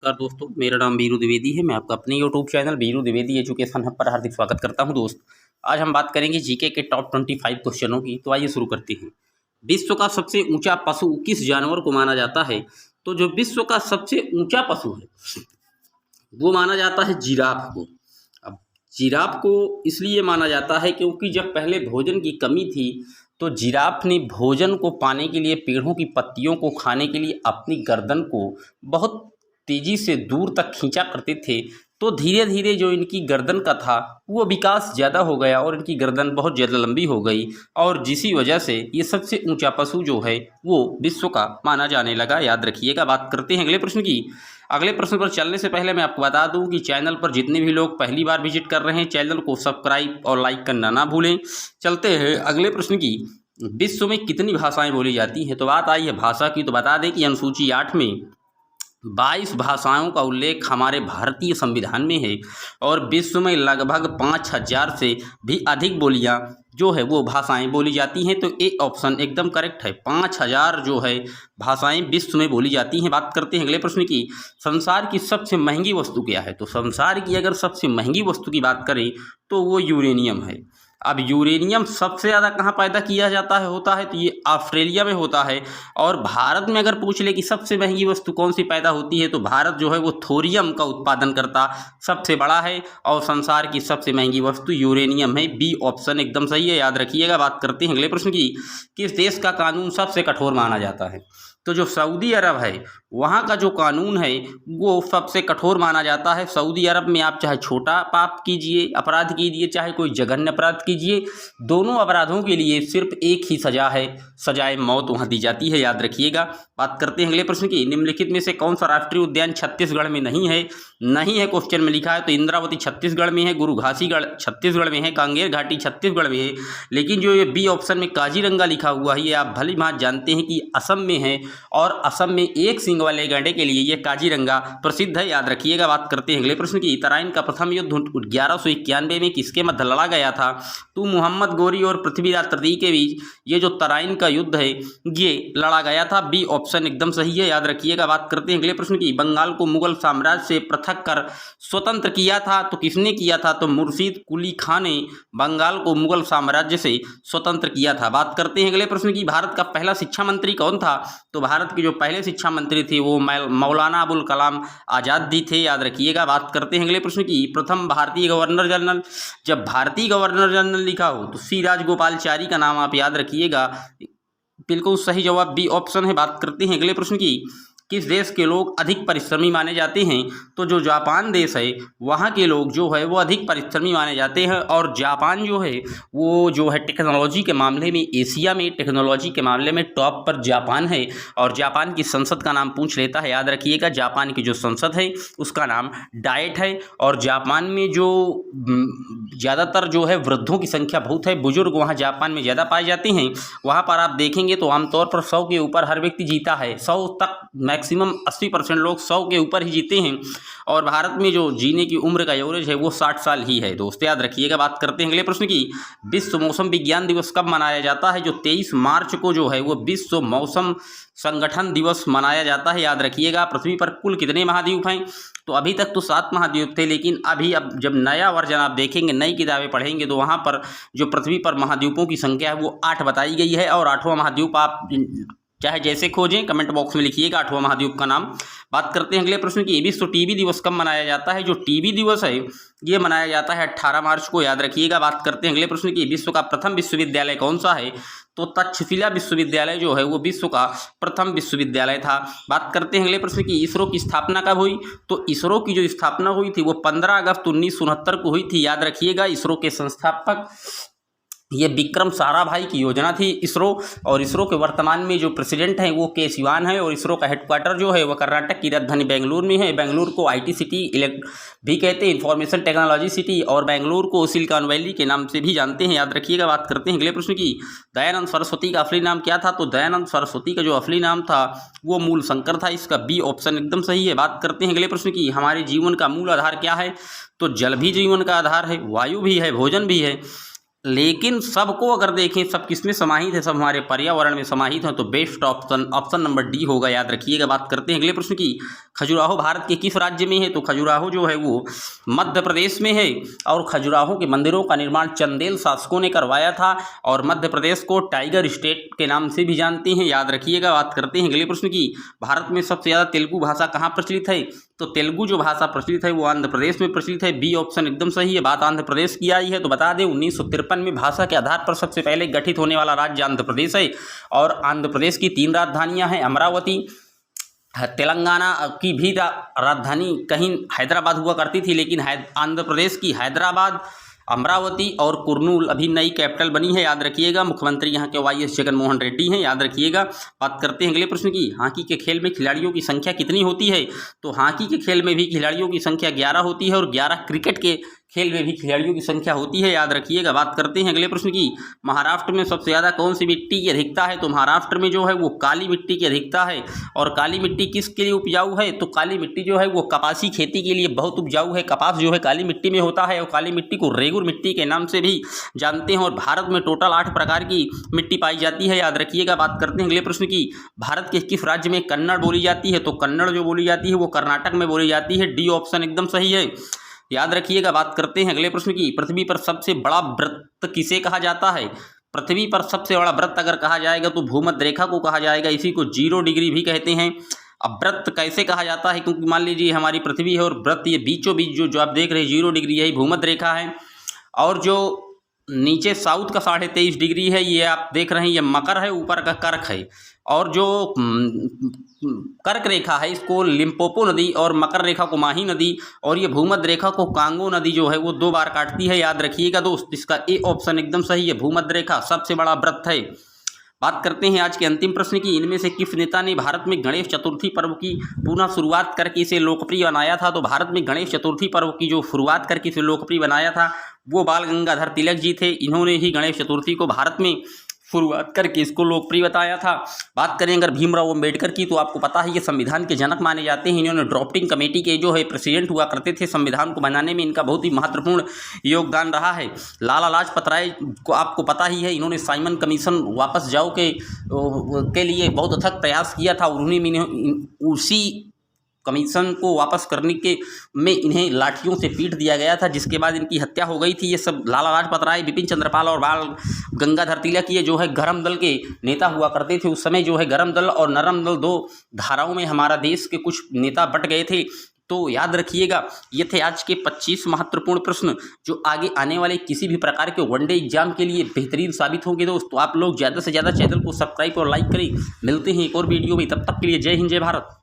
नमस्कार दोस्तों, मेरा नाम बीरू द्विवेदी है। मैं आपका अपने YouTube channel Biru Dwivedi education hub पर हार्दिक स्वागत करता हूं। दोस्त, आज हम बात करेंगे जीके के टॉप 25 क्वेश्चनों की। तो आइए शुरू करते हैं। विश्व का सबसे ऊंचा पशु किस जानवर को माना जाता है? तो जो विश्व का सबसे ऊंचा पशु है वो माना जाता है जिराफ को। अब जिराफ को इसलिए माना जाता है क्योंकि जब पहले भोजन की कमी थी तो जिराफ ने भोजन को पाने के लिए पेड़ों की पत्तियों को खाने के लिए अपनी गर्दन को बहुत तेजी से दूर तक खींचा करते थे। तो धीरे धीरे जो इनकी गर्दन का था वो विकास ज़्यादा हो गया और इनकी गर्दन बहुत ज़्यादा लंबी हो गई, और जिसी वजह से ये सबसे ऊंचा पशु जो है वो विश्व का माना जाने लगा। याद रखिएगा। बात करते हैं अगले प्रश्न की। अगले प्रश्न पर चलने से पहले मैं आपको बता दूं कि चैनल पर जितने भी लोग पहली बार विजिट कर रहे हैं, चैनल को सब्सक्राइब और लाइक करना ना भूलें। चलते हैं अगले प्रश्न की। विश्व में कितनी भाषाएं बोली जाती हैं? तो बात आई है भाषा की, तो बता दें कि अनुसूची 8 में 22 भाषाओं का उल्लेख हमारे भारतीय संविधान में है, और विश्व में लगभग 5000 से भी अधिक बोलियां जो है वो भाषाएं बोली जाती हैं। तो ए ऑप्शन एकदम करेक्ट है। 5000 जो है भाषाएं विश्व में बोली जाती हैं। बात करते हैं अगले प्रश्न की। संसार की सबसे महंगी वस्तु क्या है? तो संसार की अगर सबसे महंगी वस्तु की बात करें तो वो यूरेनियम है। अब यूरेनियम सबसे ज़्यादा कहाँ पैदा किया जाता है होता है तो ये ऑस्ट्रेलिया में होता है। और भारत में अगर पूछ ले कि सबसे महंगी वस्तु कौन सी पैदा होती है तो भारत जो है वो थोरियम का उत्पादन करता सबसे बड़ा है, और संसार की सबसे महंगी वस्तु यूरेनियम है। बी ऑप्शन एकदम सही है, याद रखिएगा। बात करते हैं अगले प्रश्न की। किस देश का कानून सबसे कठोर माना जाता है? तो जो सऊदी अरब है वहाँ का जो कानून है वो सबसे कठोर माना जाता है। सऊदी अरब में आप चाहे छोटा पाप कीजिए, अपराध कीजिए, चाहे कोई जघन्य अपराध कीजिए, दोनों अपराधों के लिए सिर्फ एक ही सजा है, सजाए मौत वहाँ दी जाती है। याद रखिएगा। बात करते हैं अगले प्रश्न की। निम्नलिखित में से कौन सा राष्ट्रीय उद्यान छत्तीसगढ़ में नहीं है? नहीं है क्वेश्चन में लिखा है। तो इंद्रावती छत्तीसगढ़ में है, गुरु घासीगढ़ छत्तीसगढ़ में है, कांगेर घाटी छत्तीसगढ़ में है। लेकिन जो ये बी ऑप्शन में काजीरंगा लिखा हुआ है ये आप भली भांति जानते हैं कि असम में है, और असम में एक सींग वाले गैंडे के लिए ये काजीरंगा प्रसिद्ध है। याद रखिएगा। बात करते हैं अगले प्रश्न की। तराइन का प्रथम युद्ध 1191 में किसके मध्य लड़ा गया था? तो मोहम्मद गोरी और पृथ्वीराज तृतीय के बीच ये जो तराइन का युद्ध है ये लड़ा गया था। बी ऑप्शन एकदम सही है, याद रखिएगा। बात करते हैं अगले प्रश्न की। बंगाल को मुगल साम्राज्य से पृथक कर स्वतंत्र किया था तो किसने किया था? तो मुर्शीद कुली खां ने बंगाल को मुगल साम्राज्य से स्वतंत्र किया था। बात करते हैं अगले प्रश्न की। भारत का पहला शिक्षा मंत्री कौन था? तो भारत के जो पहले शिक्षा मंत्री थे वो मौलाना अबुल कलाम आज़ाद जी थे। याद रखिएगा। बात करते हैं अगले प्रश्न की। प्रथम भारतीय गवर्नर जनरल, जब भारतीय गवर्नर जनरल लिखा हो तो सी राजगोपालचारी का नाम आप याद रखिएगा। बिल्कुल सही जवाब बी ऑप्शन है। बात करते हैं अगले प्रश्न की। किस देश के लोग अधिक परिश्रमी माने जाते हैं? तो जो जापान देश है वहाँ के लोग जो है वो अधिक परिश्रमी माने जाते हैं, और जापान जो है वो जो है टेक्नोलॉजी के मामले में एशिया में टेक्नोलॉजी के मामले में टॉप पर जापान है। और जापान की संसद का नाम पूछ लेता है, याद रखिएगा। जापान की जो संसद है उसका नाम डाइट है। और जापान में जो ज़्यादातर जो है वृद्धों की संख्या बहुत है, बुजुर्ग वहाँ जापान में ज़्यादा पाए जाते हैं। वहाँ पर आप देखेंगे तो आमतौर पर 100 के ऊपर हर व्यक्ति जीता है। 100 तक मैक्सिमम 80% लोग 100 के ऊपर ही जीते हैं, और भारत में जो जीने की उम्र का एवरेज है वो 60 साल ही है। दोस्त याद रखिएगा। बात करते हैं अगले प्रश्न की। विश्व मौसम विज्ञान दिवस कब मनाया जाता है? जो 23 मार्च को जो है वो विश्व मौसम संगठन दिवस मनाया जाता है। याद रखिएगा। पृथ्वी पर कुल कितने महाद्वीप हैं? तो अभी तक तो 7 महाद्वीप थे, लेकिन अब जब नया वर्जन आप देखेंगे, नई किताबें पढ़ेंगे तो वहाँ पर जो पृथ्वी पर महाद्वीपों की संख्या है वो 8 बताई गई है। और 8वां महाद्वीप आप चाहे जैसे खोजें कमेंट बॉक्स में लिखिएगा 8वां महाद्वीप का नाम। बात करते हैं अगले प्रश्न की। विश्व टीबी दिवस कब मनाया जाता है? जो टीबी दिवस है ये मनाया जाता है 18 मार्च को। याद रखिएगा। बात करते हैं अगले प्रश्न की। विश्व का प्रथम विश्वविद्यालय कौन सा है? तो तक्षशिला विश्वविद्यालय जो है वो विश्व का प्रथम विश्वविद्यालय था। बात करते हैं अगले प्रश्न की। इसरो की स्थापना कब हुई? तो इसरो की जो स्थापना हुई थी वो 15 अगस्त 1969 को हुई थी। याद रखिएगा। इसरो के संस्थापक ये विक्रम साराभाई की योजना थी इसरो, और इसरो के वर्तमान में जो प्रेसिडेंट हैं वो के सिवान है। और इसरो का हेडक्वार्टर जो है वो कर्नाटक की राजधानी बेंगलुरु में है। बेंगलुरु को IT सिटी भी कहते हैं, इंफॉर्मेशन टेक्नोलॉजी सिटी, और बेंगलुरु को सिलिकॉन वैली के नाम से भी जानते हैं। याद रखिएगा। बात करते हैं अगले प्रश्न की। दयानंद सरस्वती का असली नाम क्या था? तो दयानंद सरस्वती का जो असली नाम था वो मूल शंकर था। इसका बी ऑप्शन एकदम सही है। बात करते हैं अगले प्रश्न की। हमारे जीवन का मूल आधार क्या है? तो जल भी जीवन का आधार है, वायु भी है, भोजन भी है। लेकिन सबको अगर देखें सब किस में समाहित है, सब हमारे पर्यावरण में समाहित हैं, तो बेस्ट ऑप्शन नंबर डी होगा, याद रखिएगा। बात करते हैं अगले प्रश्न की। खजुराहो भारत के किस राज्य में है? तो खजुराहो जो है वो मध्य प्रदेश में है और खजुराहो के मंदिरों का निर्माण चंदेल शासकों ने करवाया था और मध्य प्रदेश को टाइगर स्टेट के नाम से भी जानते हैं, याद रखिएगा। बात करते हैं अगले प्रश्न की। भारत में सबसे ज़्यादा तेलुगु भाषा कहाँ प्रचलित है? तो तेलुगु जो भाषा प्रचलित है वो आंध्र प्रदेश में प्रचलित है। बी ऑप्शन एकदम सही है। बात आंध्र प्रदेश की आई है तो बता दें 1953 में भाषा के आधार पर सबसे पहले गठित होने वाला राज्य आंध्र प्रदेश है और आंध्र प्रदेश की 3 राजधानियां हैं, अमरावती, तेलंगाना की भी राजधानी कहीं हैदराबाद हुआ करती थी, लेकिन आंध्र प्रदेश की हैदराबाद, अमरावती और कुर्नूल अभी नई कैपिटल बनी है, याद रखिएगा। मुख्यमंत्री यहाँ के वाईएस जगनमोहन रेड्डी हैं, याद रखिएगा। बात करते हैं अगले प्रश्न की। हॉकी के खेल में खिलाड़ियों की संख्या कितनी होती है? तो हॉकी के खेल में भी खिलाड़ियों की संख्या 11 होती है और 11 क्रिकेट के खेल में भी खिलाड़ियों की संख्या होती है, याद रखिएगा। बात करते हैं अगले प्रश्न की। महाराष्ट्र में सबसे ज़्यादा कौन सी मिट्टी की अधिकता है? तो महाराष्ट्र में जो है वो काली मिट्टी की अधिकता है और काली मिट्टी किसके लिए उपजाऊ है? तो काली मिट्टी जो है वो कपासी खेती के लिए बहुत उपजाऊ है। कपास जो है काली मिट्टी में होता है और काली मिट्टी को रेगुर मिट्टी के नाम से भी जानते हैं और भारत में टोटल 8 प्रकार की मिट्टी पाई जाती है, याद रखिएगा। बात करते हैं अगले प्रश्न की। भारत के किस राज्य में कन्नड़ बोली जाती है? तो कन्नड़ जो बोली जाती है वो कर्नाटक में बोली जाती है। डी ऑप्शन एकदम सही है, याद रखिएगा। बात करते हैं अगले प्रश्न की। पृथ्वी पर सबसे बड़ा वृत्त किसे कहा जाता है? पृथ्वी पर सबसे बड़ा वृत्त अगर कहा जाएगा तो भूमध्य रेखा को कहा जाएगा, इसी को 0 डिग्री भी कहते हैं। अब वृत्त कैसे कहा जाता है? क्योंकि मान लीजिए हमारी पृथ्वी है और वृत्त ये बीचों बीच जो आप देख रहे हैं 0 डिग्री यही भूमध्य रेखा है और जो नीचे साउथ का 23.5 डिग्री है ये आप देख रहे हैं ये मकर है, ऊपर का कर्क है और जो कर्क रेखा है इसको लिम्पोपो नदी और मकर रेखा को माही नदी और ये भूमध्य रेखा को कांगो नदी जो है वो 2 बार काटती है, याद रखिएगा दोस्त। इसका ए ऑप्शन एकदम सही है, भूमध्य रेखा सबसे बड़ा वृत्त है। बात करते हैं आज के अंतिम प्रश्न की। इनमें से किस नेता ने भारत में गणेश चतुर्थी पर्व की पुनः शुरुआत करके इसे लोकप्रिय बनाया था? तो भारत में गणेश चतुर्थी पर्व की जो शुरुआत करके इसे लोकप्रिय बनाया था वो बाल गंगाधर तिलक जी थे। इन्होंने ही गणेश चतुर्थी को भारत में शुरुआत करके इसको लोकप्रिय बताया था। बात करें अगर भीमराव अम्बेडकर की तो आपको पता है ये संविधान के जनक माने जाते हैं। इन्होंने ड्राफ्टिंग कमेटी के जो है प्रेसिडेंट हुआ करते थे। संविधान को बनाने में इनका बहुत ही महत्वपूर्ण योगदान रहा है। लाला लाजपत राय को आपको पता ही है, इन्होंने साइमन कमीशन वापस जाओ के लिए बहुत अथक प्रयास किया था और उन्हीं उसी कमीशन को वापस करने के में इन्हें लाठियों से पीट दिया गया था, जिसके बाद इनकी हत्या हो गई थी। ये सब लाला लाजपत राय, बिपिन चंद्रपाल और बाल गंगाधर तिलक ये जो है गरम दल के नेता हुआ करते थे। उस समय जो है गरम दल और नरम दल 2 धाराओं में हमारा देश के कुछ नेता बट गए थे। तो याद रखिएगा ये थे आज के 25 महत्वपूर्ण प्रश्न जो आगे आने वाले किसी भी प्रकार के वनडे एग्जाम के लिए बेहतरीन साबित होंगे। दोस्तों आप लोग ज़्यादा से ज़्यादा चैनल को सब्सक्राइब और लाइक करें। मिलते हैं एक और वीडियो में, तब तक के लिए जय हिंद जय भारत।